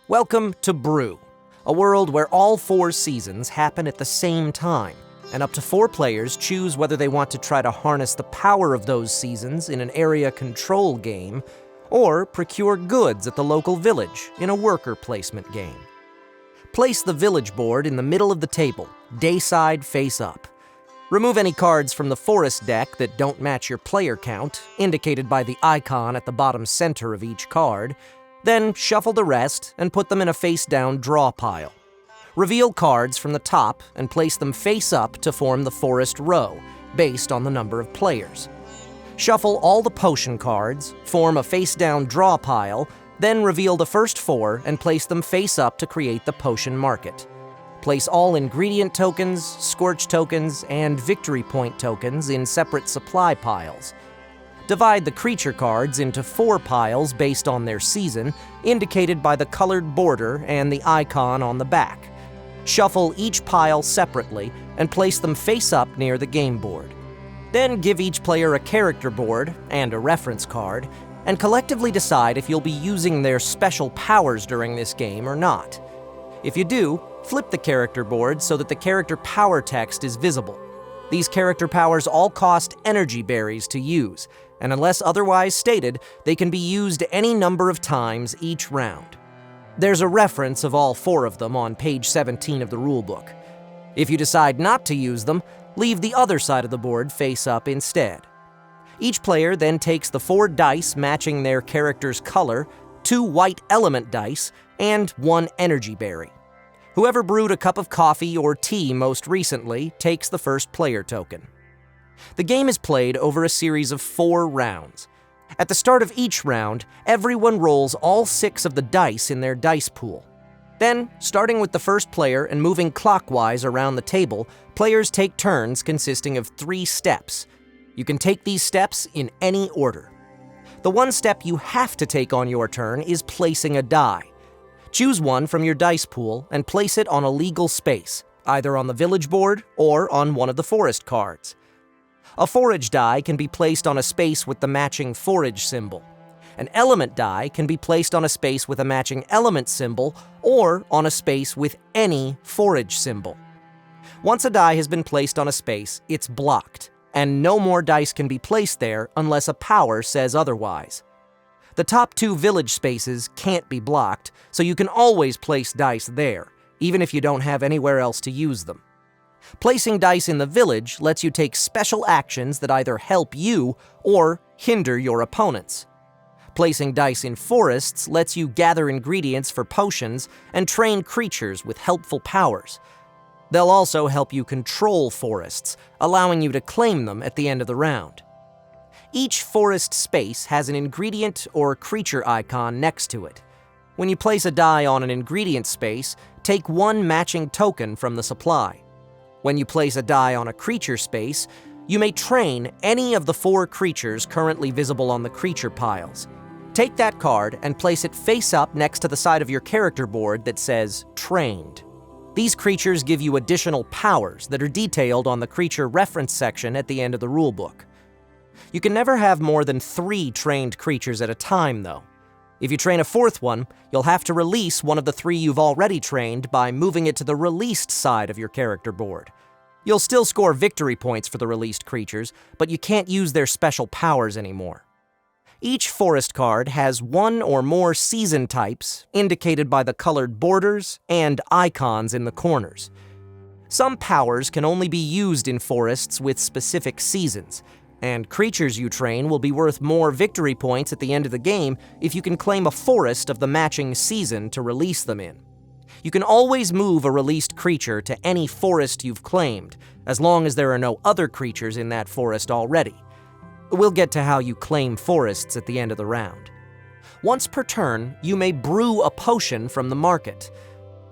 Welcome to Brew, a world where all 4 seasons happen at the same time, and up to 4 players choose whether they want to try to harness the power of those seasons in an area control game, or procure goods at the local village in a worker placement game. Place the village board in the middle of the table, dayside face up. Remove any cards from the forest deck that don't match your player count, indicated by the icon at the bottom center of each card. Then shuffle the rest and put them in a face-down draw pile. Reveal cards from the top and place them face up to form the forest row, based on the number of players. Shuffle all the potion cards, form a face-down draw pile, then reveal the first 4 and place them face up to create the potion market. Place all ingredient tokens, scorch tokens, and victory point tokens in separate supply piles. Divide the creature cards into 4 piles based on their season, indicated by the colored border and the icon on the back. Shuffle each pile separately and place them face up near the game board. Then give each player a character board and a reference card, and collectively decide if you'll be using their special powers during this game or not. If you do, flip the character board so that the character power text is visible. These character powers all cost energy berries to use, and unless otherwise stated, they can be used any number of times each round. There's a reference of all 4 of them on page 17 of the rulebook. If you decide not to use them, leave the other side of the board face up instead. Each player then takes the 4 dice matching their character's color, 2 white element dice, and 1 energy berry. Whoever brewed a cup of coffee or tea most recently takes the first player token. The game is played over a series of 4 rounds. At the start of each round, everyone rolls all 6 of the dice in their dice pool. Then, starting with the first player and moving clockwise around the table, players take turns consisting of 3 steps. You can take these steps in any order. The one step you have to take on your turn is placing a die. Choose one from your dice pool and place it on a legal space, either on the village board or on one of the forest cards. A forage die can be placed on a space with the matching forage symbol. An element die can be placed on a space with a matching element symbol or on a space with any forage symbol. Once a die has been placed on a space, it's blocked, and no more dice can be placed there unless a power says otherwise. The top 2 village spaces can't be blocked, so you can always place dice there, even if you don't have anywhere else to use them. Placing dice in the village lets you take special actions that either help you or hinder your opponents. Placing dice in forests lets you gather ingredients for potions and train creatures with helpful powers. They'll also help you control forests, allowing you to claim them at the end of the round. Each forest space has an ingredient or creature icon next to it. When you place a die on an ingredient space, take 1 matching token from the supply. When you place a die on a creature space, you may train any of the 4 creatures currently visible on the creature piles. Take that card and place it face up next to the side of your character board that says Trained. These creatures give you additional powers that are detailed on the creature reference section at the end of the rulebook. You can never have more than 3 trained creatures at a time, though. If you train a 4th one, you'll have to release one of the 3 you've already trained by moving it to the released side of your character board. You'll still score victory points for the released creatures, but you can't use their special powers anymore. Each forest card has 1 or more season types, indicated by the colored borders and icons in the corners. Some powers can only be used in forests with specific seasons, and creatures you train will be worth more victory points at the end of the game if you can claim a forest of the matching season to release them in. You can always move a released creature to any forest you've claimed, as long as there are no other creatures in that forest already. We'll get to how you claim forests at the end of the round. Once per turn, you may brew a potion from the market.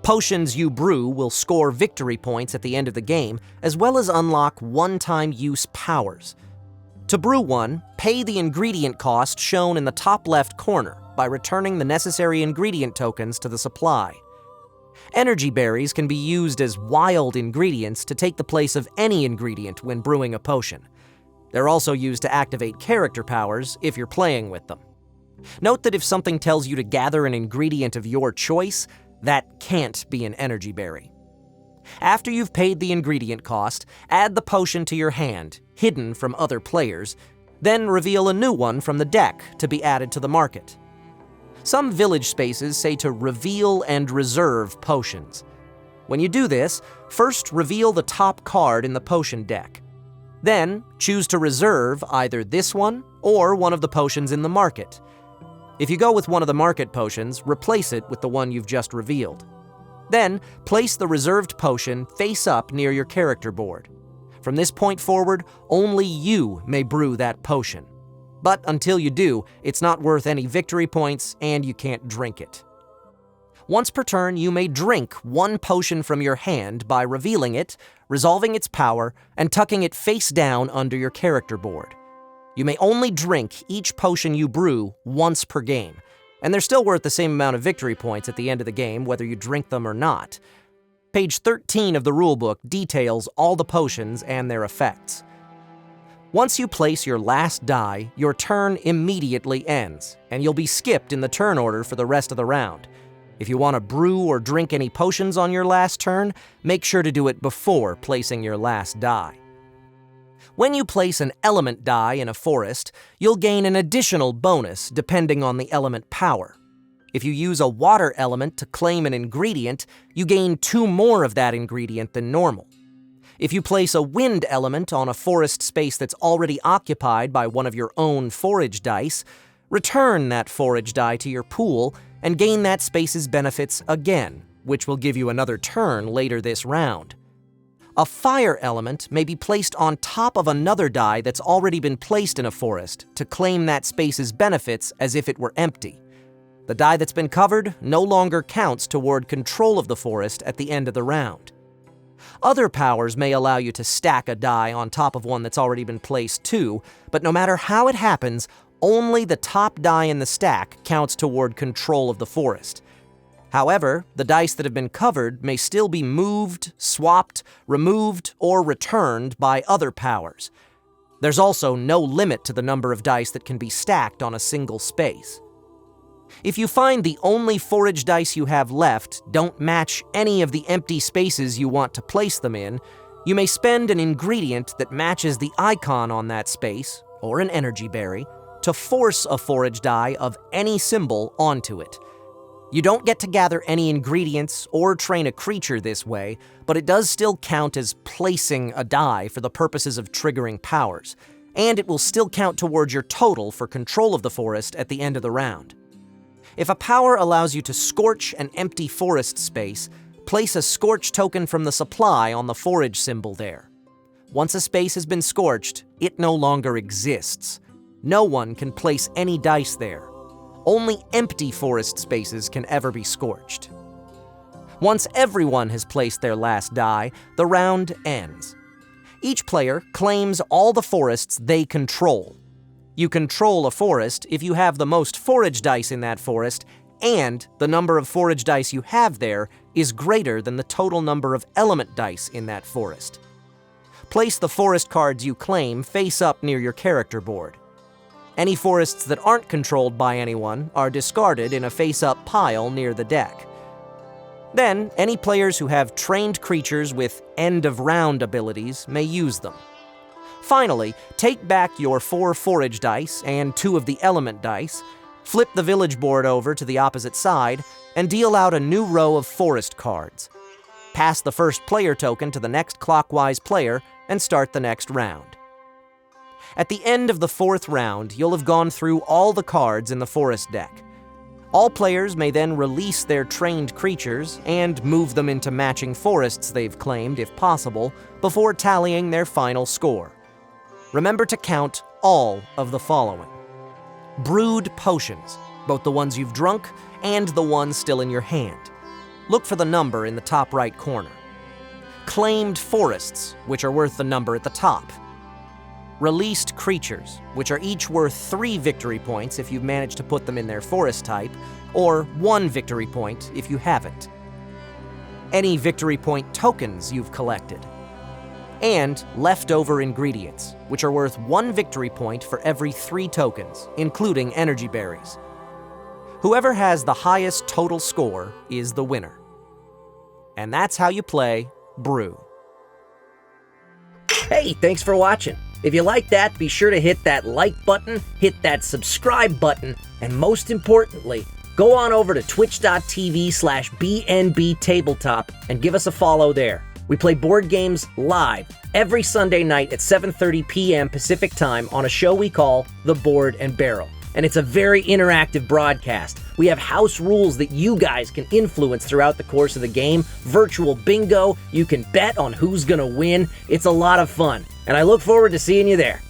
Potions you brew will score victory points at the end of the game, as well as unlock one-time use powers. To brew one, pay the ingredient cost shown in the top left corner by returning the necessary ingredient tokens to the supply. Energy berries can be used as wild ingredients to take the place of any ingredient when brewing a potion. They're also used to activate character powers if you're playing with them. Note that if something tells you to gather an ingredient of your choice, that can't be an energy berry. After you've paid the ingredient cost, add the potion to your hand, hidden from other players, then reveal a new one from the deck to be added to the market. Some village spaces say to reveal and reserve potions. When you do this, first reveal the top card in the potion deck. Then, choose to reserve either this one or one of the potions in the market. If you go with one of the market potions, replace it with the one you've just revealed. Then, place the reserved potion face up near your character board. From this point forward, only you may brew that potion. But until you do, it's not worth any victory points and you can't drink it. Once per turn, you may drink one potion from your hand by revealing it, resolving its power, and tucking it face down under your character board. You may only drink each potion you brew once per game, and they're still worth the same amount of victory points at the end of the game, whether you drink them or not. Page 13 of the rulebook details all the potions and their effects. Once you place your last die, your turn immediately ends, and you'll be skipped in the turn order for the rest of the round. If you want to brew or drink any potions on your last turn, make sure to do it before placing your last die. When you place an element die in a forest, you'll gain an additional bonus depending on the element power. If you use a water element to claim an ingredient, you gain 2 more of that ingredient than normal. If you place a wind element on a forest space that's already occupied by one of your own forage dice, return that forage die to your pool and gain that space's benefits again, which will give you another turn later this round. A fire element may be placed on top of another die that's already been placed in a forest to claim that space's benefits as if it were empty. The die that's been covered no longer counts toward control of the forest at the end of the round. Other powers may allow you to stack a die on top of one that's already been placed too, but no matter how it happens, only the top die in the stack counts toward control of the forest. However, the dice that have been covered may still be moved, swapped, removed, or returned by other powers. There's also no limit to the number of dice that can be stacked on a single space. If you find the only forage dice you have left don't match any of the empty spaces you want to place them in, you may spend an ingredient that matches the icon on that space, or an energy berry, to force a forage die of any symbol onto it. You don't get to gather any ingredients or train a creature this way, but it does still count as placing a die for the purposes of triggering powers, and it will still count towards your total for control of the forest at the end of the round. If a power allows you to scorch an empty forest space, place a scorch token from the supply on the forage symbol there. Once a space has been scorched, it no longer exists. No one can place any dice there. Only empty forest spaces can ever be scorched. Once everyone has placed their last die, the round ends. Each player claims all the forests they control. You control a forest if you have the most forage dice in that forest, and the number of forage dice you have there is greater than the total number of element dice in that forest. Place the forest cards you claim face up near your character board. Any forests that aren't controlled by anyone are discarded in a face-up pile near the deck. Then, any players who have trained creatures with end-of-round abilities may use them. Finally, take back your 4 forage dice and 2 of the element dice, flip the village board over to the opposite side, and deal out a new row of forest cards. Pass the first player token to the next clockwise player and start the next round. At the end of the 4th round, you'll have gone through all the cards in the forest deck. All players may then release their trained creatures and move them into matching forests they've claimed, if possible, before tallying their final score. Remember to count all of the following: brewed potions, both the ones you've drunk and the ones still in your hand. Look for the number in the top right corner. Claimed forests, which are worth the number at the top. Released creatures, which are each worth 3 victory points if you've managed to put them in their forest type, or 1 victory point if you haven't. Any victory point tokens you've collected. And leftover ingredients, which are worth 1 victory point for every 3 tokens, including energy berries. Whoever has the highest total score is the winner. And that's how you play Brew. Hey, thanks for watching. If you like that, be sure to hit that like button, hit that subscribe button, and most importantly, go on over to twitch.tv/BNB Tabletop and give us a follow there. We play board games live every Sunday night at 7:30 p.m. Pacific Time on a show we call The Board and Barrel. And it's a very interactive broadcast. We have house rules that you guys can influence throughout the course of the game, virtual bingo, you can bet on who's gonna win. It's a lot of fun, and I look forward to seeing you there.